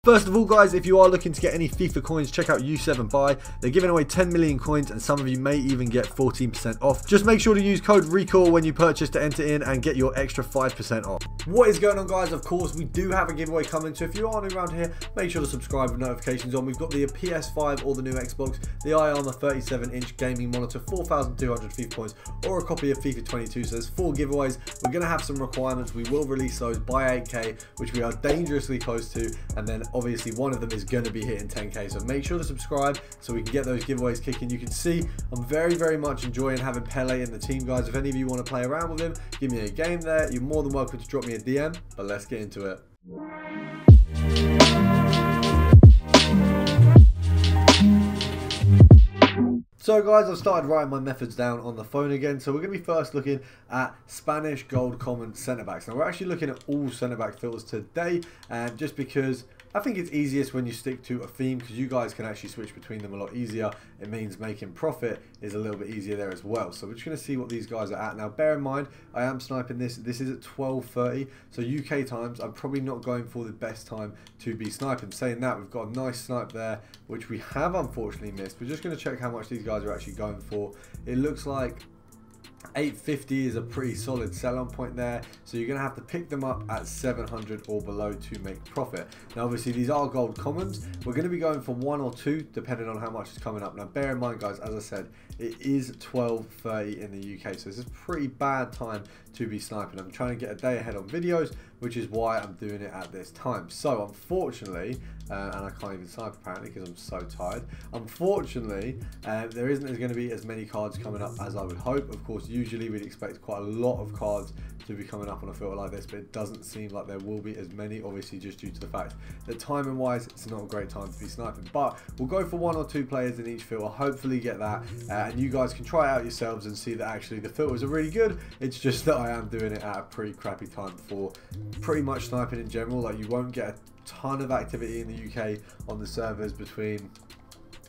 First of all, guys, if you are looking to get any FIFA coins, check out U7Buy. They're giving away 10 million coins and some of you may even get 14% off. Just make sure to use code RECALL when you purchase to enter in and get your extra 5% off. What is going on, guys? Of course, we do have a giveaway coming, so if you are new around here, make sure to subscribe with notifications on. We've got the PS5 or the new Xbox, the IARMA 37-inch gaming monitor, 4,200 FIFA points, or a copy of FIFA 22. So there's 4 giveaways. We're going to have some requirements. We will release those by 8K, which we are dangerously close to, and then obviously one of them is going to be hitting 10K, so make sure to subscribe so we can get those giveaways kicking. You can see I'm very much enjoying having Pele in the team, guys. If any of you want to play around with him, give me a game there. You're more than welcome to drop me a DM, but let's get into it. So guys, I've started writing my methods down on the phone again. So we're going to be first looking at Spanish gold common centre backs. Now we're actually looking at all centre back filters today, and just because I think it's easiest when you stick to a theme, because you guys can actually switch between them a lot easier. It means making profit is a little bit easier there as well. So we're just going to see what these guys are at. Now bear in mind, I am sniping this. This is at 12:30, so UK times. I'm probably not going for the best time to be sniping. Saying that, we've got a nice snipe there, which we have unfortunately missed. We're just going to check how much these guys are actually going for. It looks like 850 is a pretty solid sell-on point there, so you're going to have to pick them up at 700 or below to make profit. Now obviously these are gold commons. We're going to be going for 1 or 2 depending on how much is coming up. Now bear in mind, guys, as I said, it is 12:30 in the UK, so this is a pretty bad time to be sniping. I'm trying to get a day ahead on videos, which is why I'm doing it at this time. So unfortunately, and I can't even snipe apparently because I'm so tired. Unfortunately, there isn't going to be as many cards coming up as I would hope. Of course, usually we'd expect quite a lot of cards to be coming up on a filter like this, but it doesn't seem like there will be as many, obviously just due to the fact that timing wise it's not a great time to be sniping. But we'll go for 1 or 2 players in each filter, hopefully get that, and you guys can try it out yourselves and see that actually the filters are really good. It's just that I am doing it at a pretty crappy time for pretty much sniping in general. Like, you won't get a ton of activity in the UK on the servers between,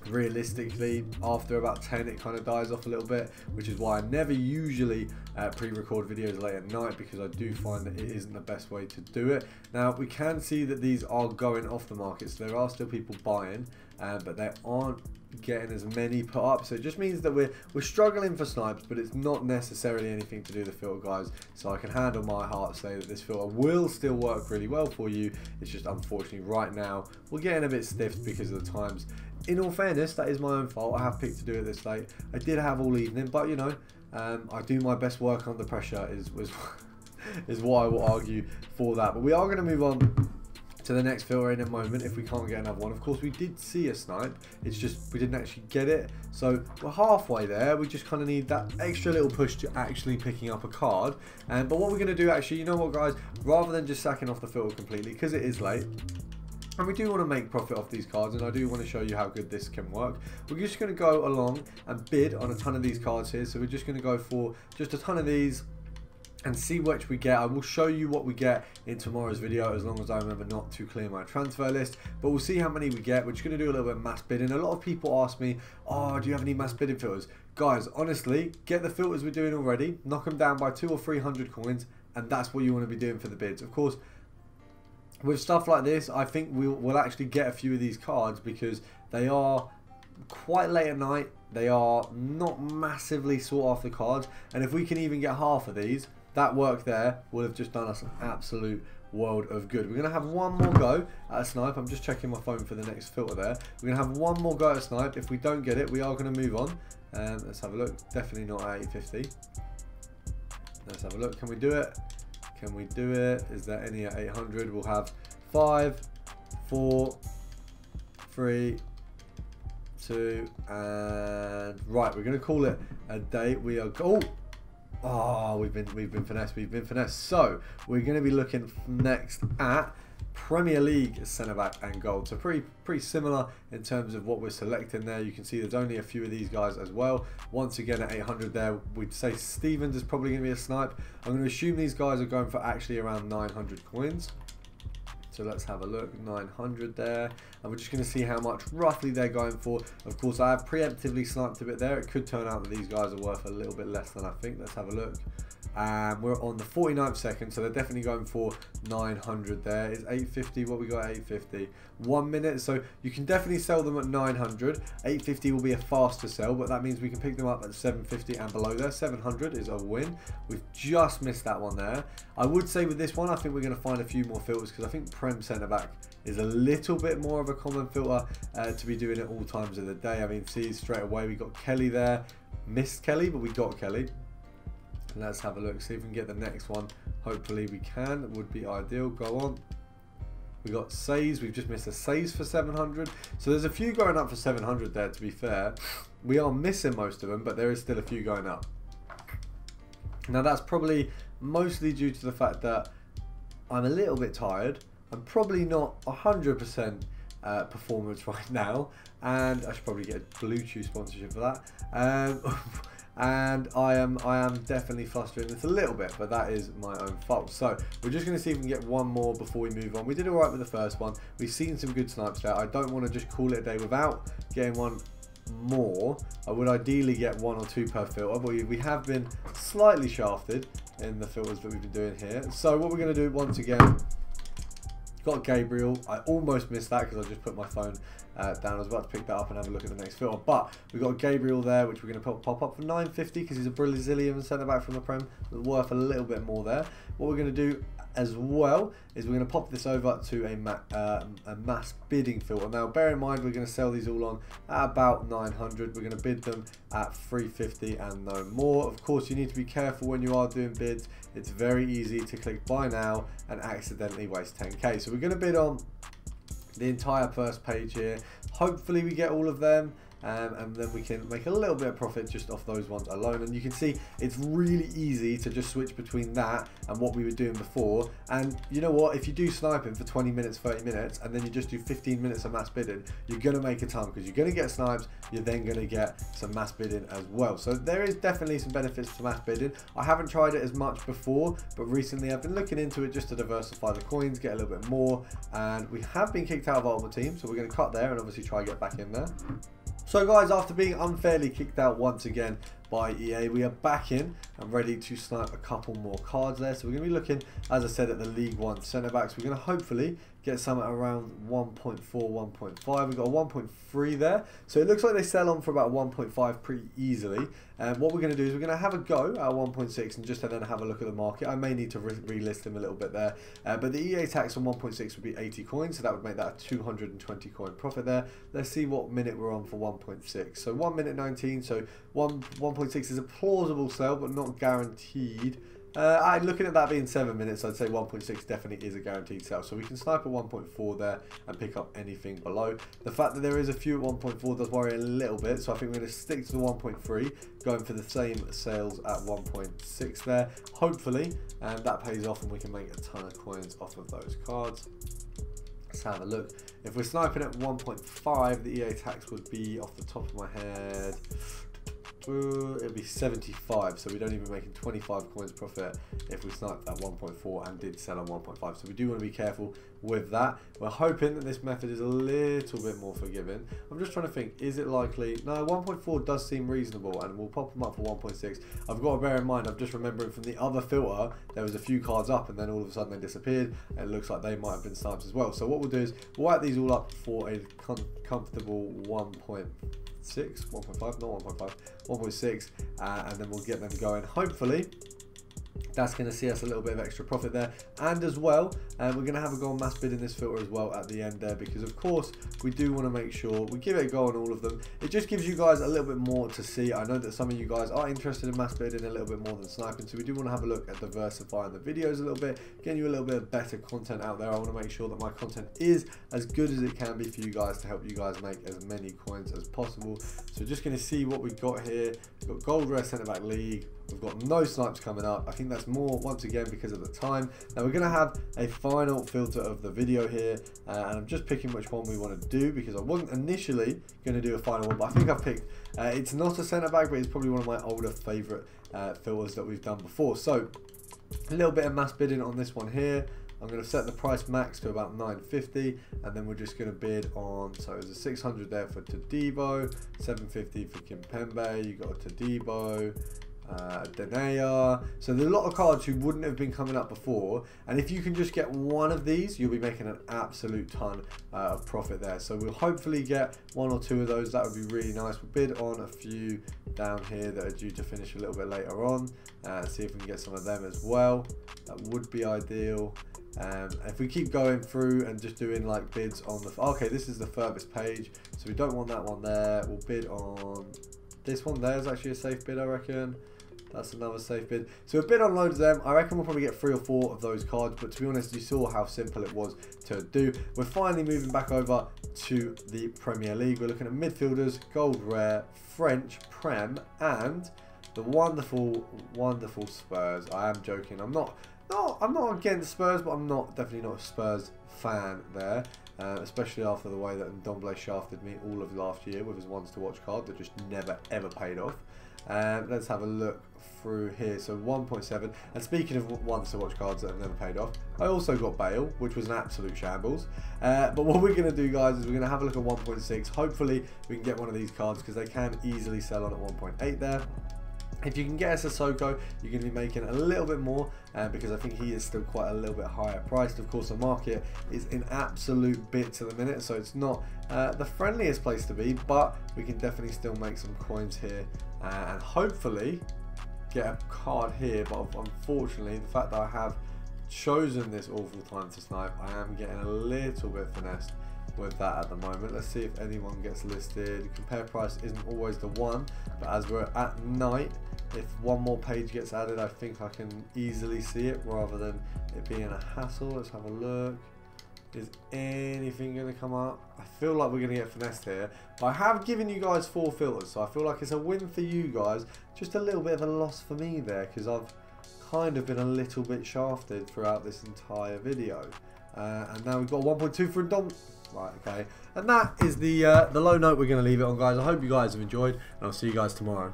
realistically, after about 10 it kind of dies off a little bit, which is why I never usually pre-record videos late at night, because I do find that it isn't the best way to do it. Now we can see that these are going off the market, so there are still people buying, but they aren't getting as many put up, so it just means that we're struggling for snipes, but it's not necessarily anything to do with the filter, guys. So I can hand on my heart say that this filter will still work really well for you. It's just unfortunately right now we're getting a bit stiffed because of the times. In all fairness, that is my own fault. I have picked to do it this late. I did have all evening, but you know, I do my best work under pressure is what I will argue for that. But we are going to move on to the next filter in a moment if we can't get another one. Of course, we did see a snipe, it's just we didn't actually get it, so we're halfway there. We just kind of need that extra little push to actually picking up a card. But what we're going to do, actually, you know what, guys, rather than just sacking off the filter completely, because it is late and we do want to make profit off these cards, and I do want to show you how good this can work, we're just going to go along and bid on a ton of these cards here. So we're just going to go for just a ton of these and see which we get. I will show you what we get in tomorrow's video, as long as I remember not to clear my transfer list, but we'll see how many we get. We're just going to do a little bit of mass bidding. A lot of people ask me, oh, do you have any mass bidding filters? Guys, honestly, get the filters we're doing already, knock them down by 200 or 300 coins, and that's what you want to be doing for the bids. Of course, with stuff like this, I think we'll actually get a few of these cards because they are quite late at night. They are not massively sought after cards, and if we can even get half of these, that work there will have just done us an absolute world of good. We're going to have one more go at a snipe. I'm just checking my phone for the next filter there. We're going to have one more go at a snipe. If we don't get it, we are going to move on. Let's have a look. Definitely not at 850. Let's have a look. Can we do it? Can we do it? Is there any at 800? We'll have 5, 4, 3, 2, and right. We're going to call it a day. We are we've been finessed. So we're going to be looking next at Premier League centre back and gold. So pretty similar in terms of what we're selecting there. You can see there's only a few of these guys as well. Once again at 800 there, we'd say Stevens is probably going to be a snipe. I'm going to assume these guys are going for actually around 900 coins. So let's have a look, 900 there, and we're just going to see how much roughly they're going for. Of course, I have preemptively sniped a bit there. It could turn out that these guys are worth a little bit less than I think. Let's have a look. We're on the 49th second, so they're definitely going for 900 there. Is 850 what we got? 850. 1 minute, so you can definitely sell them at 900. 850 will be a faster sell, but that means we can pick them up at 750 and below there. 700 is a win. We've just missed that one there. I would say with this one, I think we're going to find a few more filters, because I think Prem centre back is a little bit more of a common filter to be doing at all times of the day. I mean, see straight away we got Kelly there. Missed Kelly, but we got Kelly. Let's have a look, see if we can get the next one. Hopefully we can. It would be ideal. Go on. We got Says. We've just missed a Says for 700. So there's a few going up for 700 there, to be fair. We are missing most of them, but there is still a few going up. Now that's probably mostly due to the fact that I'm a little bit tired. I'm probably not 100% performance right now. And I should probably get a Bluetooth sponsorship for that. And I am definitely flustering this a little bit, but that is my own fault. So we're just going to see if we can get one more before we move on. We did all right with the first one. We've seen some good snipes there. I don't want to just call it a day without getting one more. I would ideally get 1 or 2 per filter, but we have been slightly shafted in the filters that we've been doing here. So what we're going to do once again, got Gabriel. I almost missed that because I just put my phone down. I was about to pick that up and have a look at the next filter, but we've got Gabriel there, which we're going to pop up for 950 because he's a Brazilian centre back from the Prem, worth a little bit more there. What we're going to do as well is we're going to pop this over to a mass bidding filter. Now bear in mind we're going to sell these all on at about 900. We're going to bid them at 350 and no more. Of course, you need to be careful when you are doing bids. It's very easy to click buy now and accidentally waste 10k. So we're going to bid on the entire first page here. Hopefully we get all of them, and then we can make a little bit of profit just off those ones alone. And you can see it's really easy to just switch between that and what we were doing before. And you know what, if you do sniping for 20 minutes 30 minutes and then you just do 15 minutes of mass bidding, you're going to make a ton, because you're going to get snipes, you're then going to get some mass bidding as well. So there is definitely some benefits to mass bidding. I haven't tried it as much before, but recently I've been looking into it just to diversify the coins, get a little bit more. And we have been kicked out of our ultimate team, so we're going to cut there and obviously try and get back in there. So guys, after being unfairly kicked out once again by EA, we are back in and ready to snipe a couple more cards there. So we're going to be looking, as I said, at the League One centre backs. We're going to hopefully get some at around 1.4, 1.5. We've got a 1.3 there. So it looks like they sell on for about 1.5 pretty easily. And what we're going to do is we're going to have a go at 1.6 and just then have a look at the market. I may need to relist them a little bit there. But the EA tax on 1.6 would be 80 coins. So that would make that a 220 coin profit there. Let's see what minute we're on for 1.6. So 1 minute 19. So 1.6 is a plausible sell, but not guaranteed. I'm looking at that being 7 minutes. I'd say 1.6 definitely is a guaranteed sell. So we can snipe at 1.4 there and pick up anything below. The fact that there is a few at 1.4 does worry a little bit. So I think we're going to stick to the 1.3, going for the same sales at 1.6 there. Hopefully, and that pays off and we can make a ton of coins off of those cards. Let's have a look. If we're sniping at 1.5, the EA tax would be, off the top of my head, it'll be 75, so we'd only be making 25 coins profit if we sniped at 1.4 and did sell on 1.5. So we do want to be careful with that. We're hoping that this method is a little bit more forgiving. I'm just trying to think, is it likely? No, 1.4 does seem reasonable, and we'll pop them up for 1.6. I've got to bear in mind, I'm just remembering from the other filter, there was a few cards up and then all of a sudden they disappeared, and it looks like they might have been snipes as well. So what we'll do is we'll add these all up for a comfortable 1.6, 1.5, not 1.5, 1.6, and then we'll get them going. Hopefully that's going to see us a little bit of extra profit there. And as well, we're going to have a go on mass bid in this filter as well at the end there, because of course we do want to make sure we give it a go on all of them. It just gives you guys a little bit more to see. I know that some of you guys are interested in mass bidding a little bit more than sniping, so we do want to have a look at diversifying the videos a little bit, getting you a little bit of better content out there. I want to make sure that my content is as good as it can be for you guys, to help you guys make as many coins as possible. So just going to see what we've got here. We've got Gold Rare Centre Back League. We've got no snipes coming up. I think that's more, once again, because of the time. Now we're going to have a final filter of the video here, and I'm just picking which one we want to do, because I wasn't initially going to do a final one, but I think I've picked, it's not a centre back, but it's probably one of my older favourite filters that we've done before. So a little bit of mass bidding on this one here. I'm going to set the price max to about 950, and then we're just going to bid on, so there's a 600 there for Todibo, 750 for Kimpembe, you got a Todibo, Denea. So there's a lot of cards who wouldn't have been coming up before, and if you can just get one of these, you'll be making an absolute ton of profit there. So we'll hopefully get one or two of those. That would be really nice. We'll bid on a few down here that are due to finish a little bit later on, see if we can get some of them as well. That would be ideal. If we keep going through and just doing like bids on the, okay, this is the furthest page, so we don't want that one there. We'll bid on this one. There's actually a safe bid, I reckon. That's another safe bid. So we'll bid on loads of them. I reckon we'll probably get 3 or 4 of those cards, but to be honest, you saw how simple it was to do. We're finally moving back over to the Premier League. We're looking at midfielders, gold rare, French, Prem, and the wonderful, wonderful Spurs. I am joking. I'm not against Spurs, but I'm definitely not a Spurs fan there. Especially after the way that Ndombele shafted me all of last year with his ones to watch card that just never ever paid off. Let's have a look through here. So 1.7, and speaking of ones to watch cards that have never paid off, I also got Bale, which was an absolute shambles. But what we're going to do, guys, is we're going to have a look at 1.6. Hopefully we can get one of these cards because they can easily sell on at 1.8 there. If you can get a Sissoko, you're going to be making a little bit more because I think he is still quite a little bit higher priced. Of course, the market is in absolute bits at the minute, so it's not the friendliest place to be, but we can definitely still make some coins here and hopefully get a card here. But unfortunately, the fact that I have chosen this awful time to snipe, I am getting a little bit finessed with that at the moment. Let's see if anyone gets listed. Compare price isn't always the one, but as we're at night, if one more page gets added, I think I can easily see it rather than it being a hassle. Let's have a look. Is anything going to come up? I feel like we're going to get finessed here, but I have given you guys 4 filters, so I feel like it's a win for you guys, just a little bit of a loss for me there because I've kind of been a little bit shafted throughout this entire video. And now we've got 1.2 for Dom. Right, okay. And that is the low note we're going to leave it on, guys. I hope you guys have enjoyed, and I'll see you guys tomorrow.